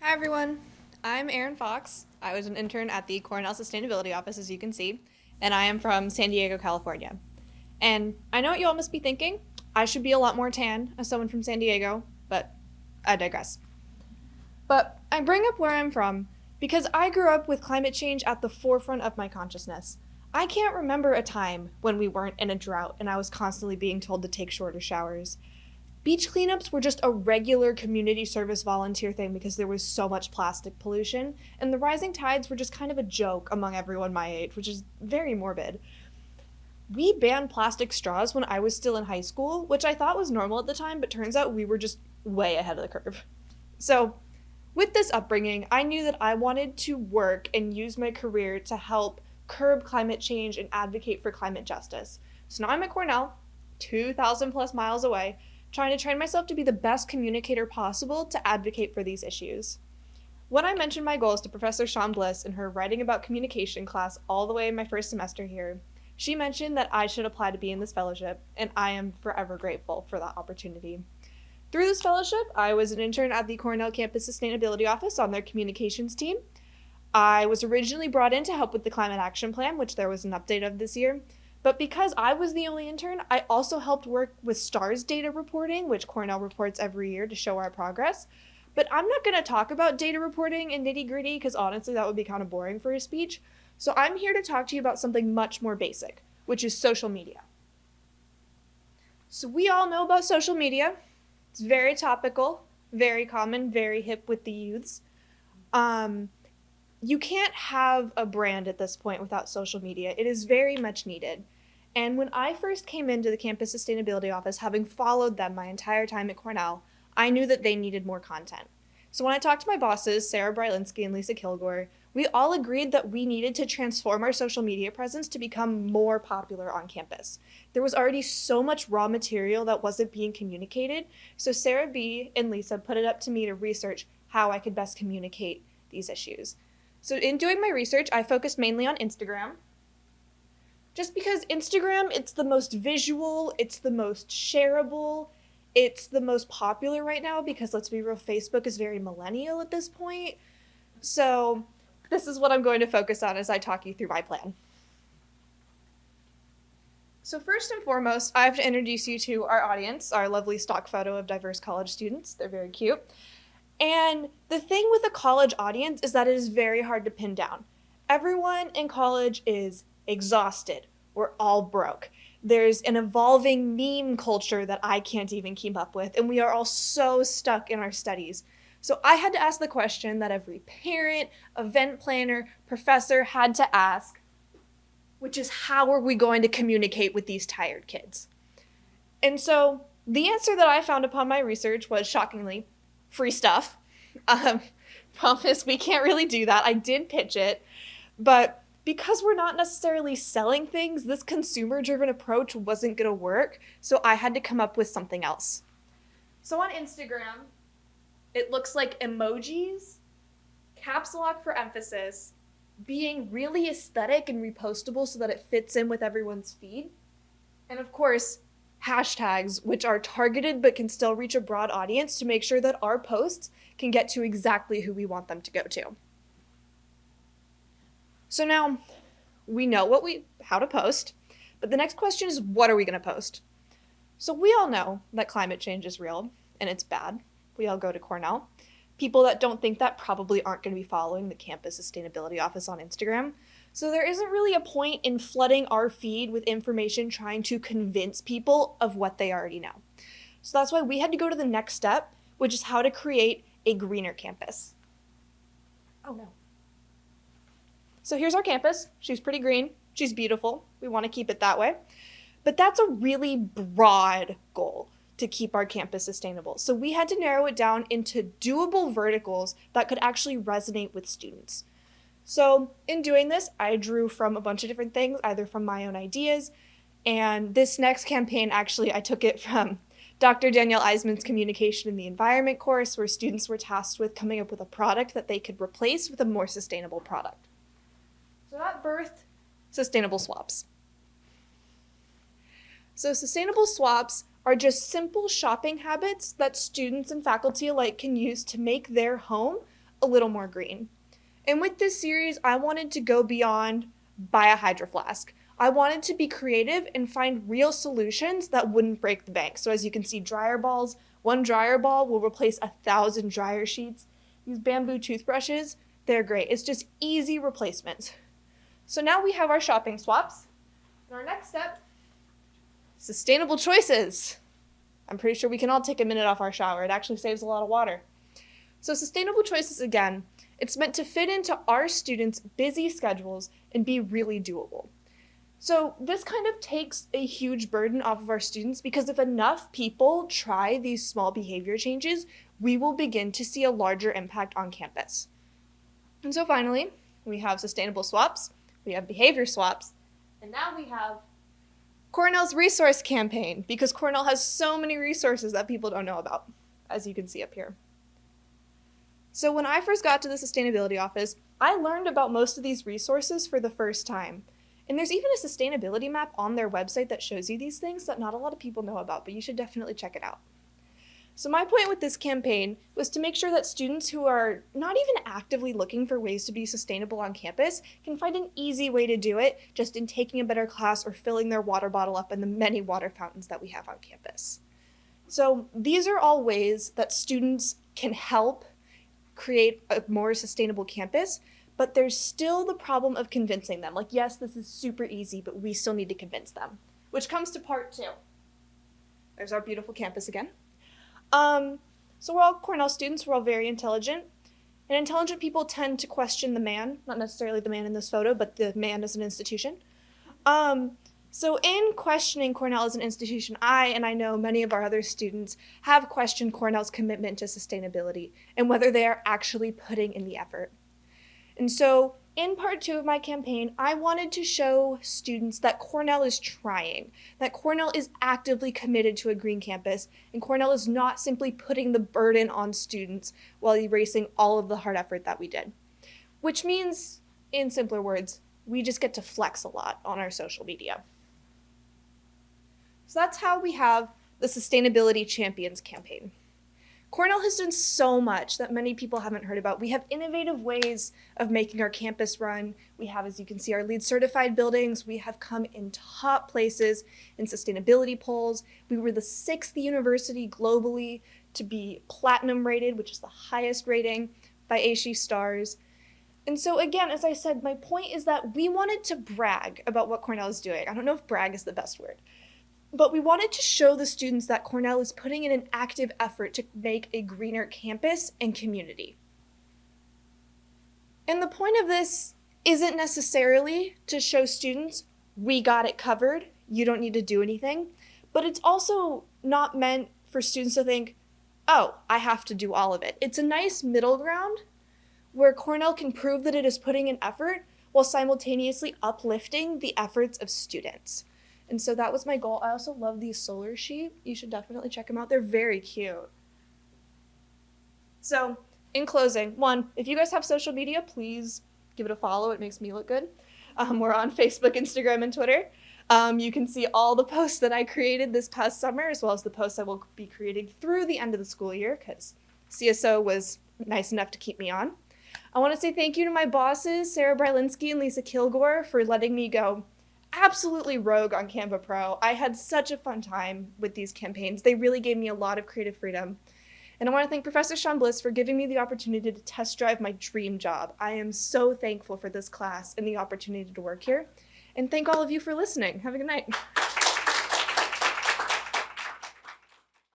Hi everyone, I'm Erin Fox. I was an intern at the Cornell Sustainability Office, as you can see, and I am from San Diego, California. And I know what you all must be thinking. I should be a lot more tan as someone from San Diego, but I digress. But I bring up where I'm from because I grew up with climate change at the forefront of my consciousness. I can't remember a time when we weren't in a drought and I was constantly being told to take shorter showers. Beach cleanups were just a regular community service volunteer thing because there was so much plastic pollution, and the rising tides were just kind of a joke among everyone my age, which is very morbid. We banned plastic straws when I was still in high school, which I thought was normal at the time, but turns out we were just way ahead of the curve. So, with this upbringing, I knew that I wanted to work and use my career to help curb climate change and advocate for climate justice. So now I'm at Cornell, 2,000 plus miles away, trying to train myself to be the best communicator possible to advocate for these issues. When I mentioned my goals to Professor Sean Bliss in her writing about communication class all the way in my first semester here, she mentioned that I should apply to be in this fellowship, and I am forever grateful for that opportunity. Through this fellowship, I was an intern at the Cornell Campus Sustainability Office on their communications team. I was originally brought in to help with the Climate Action Plan, which there was an update of this year. But because I was the only intern, I also helped work with STARS data reporting, which Cornell reports every year to show our progress. But I'm not going to talk about data reporting and nitty gritty because honestly, that would be kind of boring for a speech. So I'm here to talk to you about something much more basic, which is social media. So we all know about social media. It's very topical, very common, very hip with the youths. You can't have a brand at this point without social media. It is very much needed. And when I first came into the campus sustainability office, having followed them my entire time at Cornell, I knew that they needed more content. So when I talked to my bosses, Sarah Brylinski and Lisa Kilgore, we all agreed that we needed to transform our social media presence to become more popular on campus. There was already so much raw material that wasn't being communicated, so Sarah B. and Lisa put it up to me to research how I could best communicate these issues. So in doing my research, I focused mainly on Instagram. Just because Instagram, it's the most visual, it's the most shareable, it's the most popular right now because let's be real, Facebook is very millennial at this point. So this is what I'm going to focus on as I talk you through my plan. So first and foremost, I have to introduce you to our audience, our lovely stock photo of diverse college students. They're very cute. And the thing with a college audience is that it is very hard to pin down. Everyone in college is exhausted. We're all broke. There's an evolving meme culture that I can't even keep up with, and we are all so stuck in our studies. So I had to ask the question that every parent, event planner, professor had to ask, which is how are we going to communicate with these tired kids? And so the answer that I found upon my research was shockingly free stuff. Promise we can't really do that. I did pitch it, but because we're not necessarily selling things, this consumer-driven approach wasn't going to work, so I had to come up with something else. So on Instagram, it looks like emojis, caps lock for emphasis, being really aesthetic and repostable so that it fits in with everyone's feed, and of course, hashtags, which are targeted but can still reach a broad audience to make sure that our posts can get to exactly who we want them to go to. So now we know how to post, but the next question is, what are we going to post? So we all know that climate change is real and it's bad. We all go to Cornell. People that don't think that probably aren't going to be following the campus sustainability office on Instagram. So there isn't really a point in flooding our feed with information trying to convince people of what they already know. So that's why we had to go to the next step, which is how to create a greener campus. Oh no. So here's our campus. She's pretty green. She's beautiful. We want to keep it that way. But that's a really broad goal to keep our campus sustainable. So we had to narrow it down into doable verticals that could actually resonate with students. So in doing this, I drew from a bunch of different things, either from my own ideas, and this next campaign, actually, I took it from Dr. Danielle Eisman's Communication in the Environment course, where students were tasked with coming up with a product that they could replace with a more sustainable product. So that birthed sustainable swaps. So sustainable swaps are just simple shopping habits that students and faculty alike can use to make their home a little more green. And with this series, I wanted to go beyond buy a Hydro Flask. I wanted to be creative and find real solutions that wouldn't break the bank. So as you can see, dryer balls, one dryer ball will replace 1,000 dryer sheets. These bamboo toothbrushes, they're great. It's just easy replacements. So now we have our shopping swaps. And our next step, sustainable choices. I'm pretty sure we can all take a minute off our shower. It actually saves a lot of water. So sustainable choices, again, it's meant to fit into our students' busy schedules and be really doable. So this kind of takes a huge burden off of our students because if enough people try these small behavior changes, we will begin to see a larger impact on campus. And so finally, we have sustainable swaps, we have behavior swaps, and now we have Cornell's resource campaign, because Cornell has so many resources that people don't know about, as you can see up here. So when I first got to the sustainability office, I learned about most of these resources for the first time. And there's even a sustainability map on their website that shows you these things that not a lot of people know about, but you should definitely check it out. So my point with this campaign was to make sure that students who are not even actively looking for ways to be sustainable on campus can find an easy way to do it just in taking a better class or filling their water bottle up in the many water fountains that we have on campus. So these are all ways that students can help create a more sustainable campus, but there's still the problem of convincing them. Like, yes, this is super easy, but we still need to convince them, which comes to part 2. There's our beautiful campus again. So we're all Cornell students, we're all very intelligent, and intelligent people tend to question the man, not necessarily the man in this photo, but the man as an institution. So in questioning Cornell as an institution, I know many of our other students have questioned Cornell's commitment to sustainability and whether they are actually putting in the effort. And so in part 2 of my campaign, I wanted to show students that Cornell is trying, that Cornell is actively committed to a green campus, and Cornell is not simply putting the burden on students while erasing all of the hard effort that we did. Which means, in simpler words, we just get to flex a lot on our social media. So that's how we have the Sustainability Champions campaign. Cornell has done so much that many people haven't heard about. We have innovative ways of making our campus run. We have, as you can see, our LEED certified buildings. We have come in top places in sustainability polls. We were the 6th university globally to be platinum rated, which is the highest rating by ASHE Stars. And so again, as I said, my point is that we wanted to brag about what Cornell is doing. I don't know if brag is the best word. But we wanted to show the students that Cornell is putting in an active effort to make a greener campus and community. And the point of this isn't necessarily to show students, we got it covered, you don't need to do anything, but it's also not meant for students to think, oh, I have to do all of it. It's a nice middle ground where Cornell can prove that it is putting in effort while simultaneously uplifting the efforts of students. And so that was my goal. I also love these solar sheep. You should definitely check them out. They're very cute. So in closing, 1, if you guys have social media, please give it a follow. It makes me look good. We're on Facebook, Instagram, and Twitter. You can see all the posts that I created this past summer, as well as the posts I will be creating through the end of the school year, because CSO was nice enough to keep me on. I want to say thank you to my bosses, Sarah Brylinski and Lisa Kilgore, for letting me go absolutely rogue on Canva Pro. I had such a fun time with these campaigns. They really gave me a lot of creative freedom. And I want to thank Professor Sean Bliss for giving me the opportunity to test drive my dream job. I am so thankful for this class and the opportunity to work here. And thank all of you for listening. Have a good night.